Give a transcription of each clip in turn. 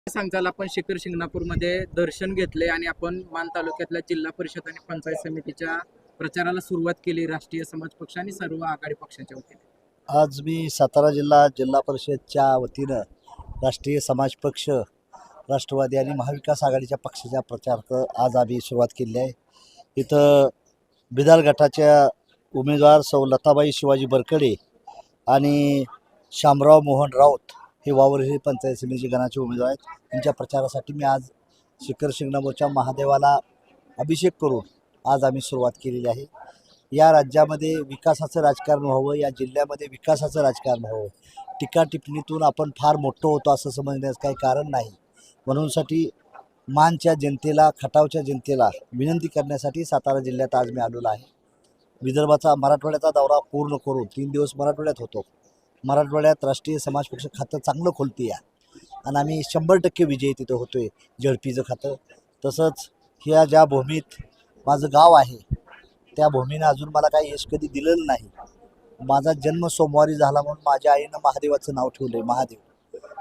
सांगताल आपण शिखर शिंगणापूरमध्ये दर्शन घेतले आणि आपण मान तालुक्यातल्या जिल्हा परिषद आणि पंचायत समितीच्या प्रचाराला सुरुवात केली राष्ट्रीय समाज पक्ष आणि सर्व आघाडी पक्षाच्या वतीने. आज मी सातारा जिल्हा परिषदच्या वतीनं राष्ट्रीय समाज पक्ष, राष्ट्रवादी आणि महाविकास आघाडीच्या पक्षाच्या प्रचारार्थ आज आम्ही सुरुवात केली आहे. इथं बिदाल गटाच्या उमेदवार सौ लताबाई शिवाजी बरकडे आणि शामराव मोहन राऊत हे वावरही पंचायत समिती गणाचे उमेदवार आहेत. त्यांच्या प्रचारासाठी मी आज शिखर शिंगणापूरच्या महादेवाला अभिषेक करून आज आम्ही सुरुवात केलेली आहे. या राज्यामध्ये विकासाचं राजकारण व्हावं, या जिल्ह्यामध्ये विकासाचं राजकारण व्हावं, टीका टिप्पणीतून आपण फार मोठं होतो असं समजण्यास काही कारण नाही. म्हणूनसाठी मानच्या जनतेला, खटावच्या जनतेला विनंती करण्यासाठी सातारा जिल्ह्यात आज मी आलेलो आहे. विदर्भाचा मराठवाड्याचा दौरा पूर्ण करून 3 दिवस मराठवाड्यात होतो. मराठवाड्यात राष्ट्रीय समाज पक्ष खातं चांगलं खोलते या आणि आम्ही 100% विजयी तिथं होतोय. झडपीचं खातं तसंच ह्या ज्या भूमीत माझं गाव आहे त्या भूमीनं अजून मला काही यश कधी दिलेलं नाही. माझा जन्म सोमवारी झाला म्हणून माझ्या आईनं महादेवाचं नाव ठेवलं आहे, महादेव.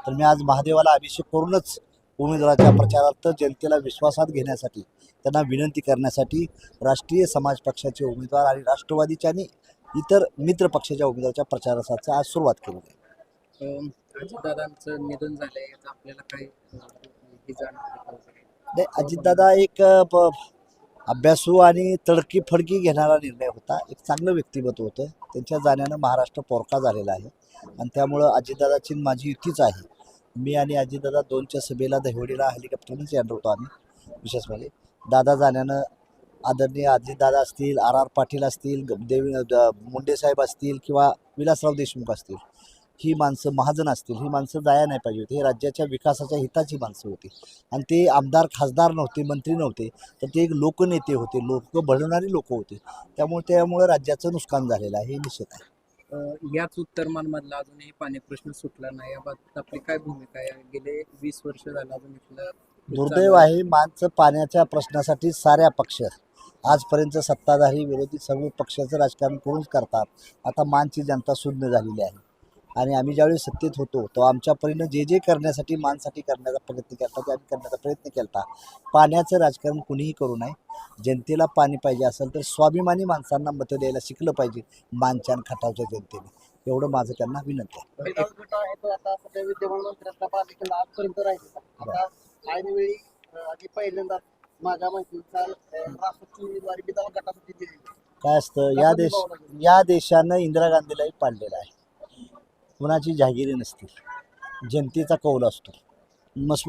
तर मी आज महादेवाला अभिषेक करूनच उमेदवाराच्या प्रचारार्थ जनतेला विश्वासात घेण्यासाठी, त्यांना विनंती करण्यासाठी राष्ट्रीय समाज पक्षाचे उमेदवार आणि राष्ट्रवादीच्या आणि इतर मित्र पक्षाच्या उमेदवाराच्या प्रचारासाठी आज सुरुवात केली आहे. अजितदादांचं निधन झालंय याचा आपल्याला काय हे जाणवतं? नाही, अजितदादा एक अभ्यासू आणि तडकी फडकी घेणारा निर्णय होता. एक चांगलं व्यक्तिमत्व होतं. त्यांच्या जाण्यानं महाराष्ट्र पोरका झालेला आहे आणि त्यामुळं अजितदादाची माझी युतीच आहे. मी आणि अजितदादा 2च्या सभेला दहिवडीला हेलिकॉप्टरनेच येणार होतो आम्ही. विशेष म्हणजे दादा जाण्यानं आदरणीय अजितदादा असतील, आर पाटील असतील, मुंडे साहेब असतील किंवा विलासराव देशमुख असतील, ही माणसं महाजन असतील, ही माणसं जाया नाही पाहिजे होती. हे राज्याच्या विकासाच्या हिताची माणसं होती आणि ते आमदार खासदार नव्हते, मंत्री नव्हते, तर ते एक लोकनेते होते, लोक भरवणारी लोक होते. त्यामुळे राज्याचं नुकसान झालेलं आहे, हे निश्चित आहे. याच उत्तरमधला अजूनही पाणी प्रश्न सुटला नाही, याबाबत आपली काय भूमिका आहे? गेले 20 वर्ष झालं अजून इथलं दुर्दैव आहे, मानचं पाण्याच्या प्रश्नासाठी साऱ्या पक्ष आजपर्यंत सत्ताधारी विरोधी सर्व पक्षाचं राजकारण करूनच करतात. आता मानची जनता शून्य झालेली आहे आणि आम्ही ज्यावेळी सत्तेत होतो तो आमच्या परीनं जे करण्यासाठी मानसाठी करण्याचा प्रयत्न केला ते आम्ही करण्याचा प्रयत्न केला. पाण्याचं राजकारण कुणीही करू नये. जनतेला पाणी पाहिजे असेल तर स्वाभिमानी माणसांना मतं द्यायला शिकलं पाहिजे मानच्या आणि खटावच्या जनतेने. एवढं माझं त्यांना विनंती आहे. पहिल्यांदा माझ्या माहितीनुसार राष्ट्राची उमेदवारी बिदाल गटासाठी दिली. काय असतं या देशानं इंदिरा गांधीलाही पाडलेलं आहे. कुणाची जहागिरी नसते, जनतेचा कौल असतो. मसवट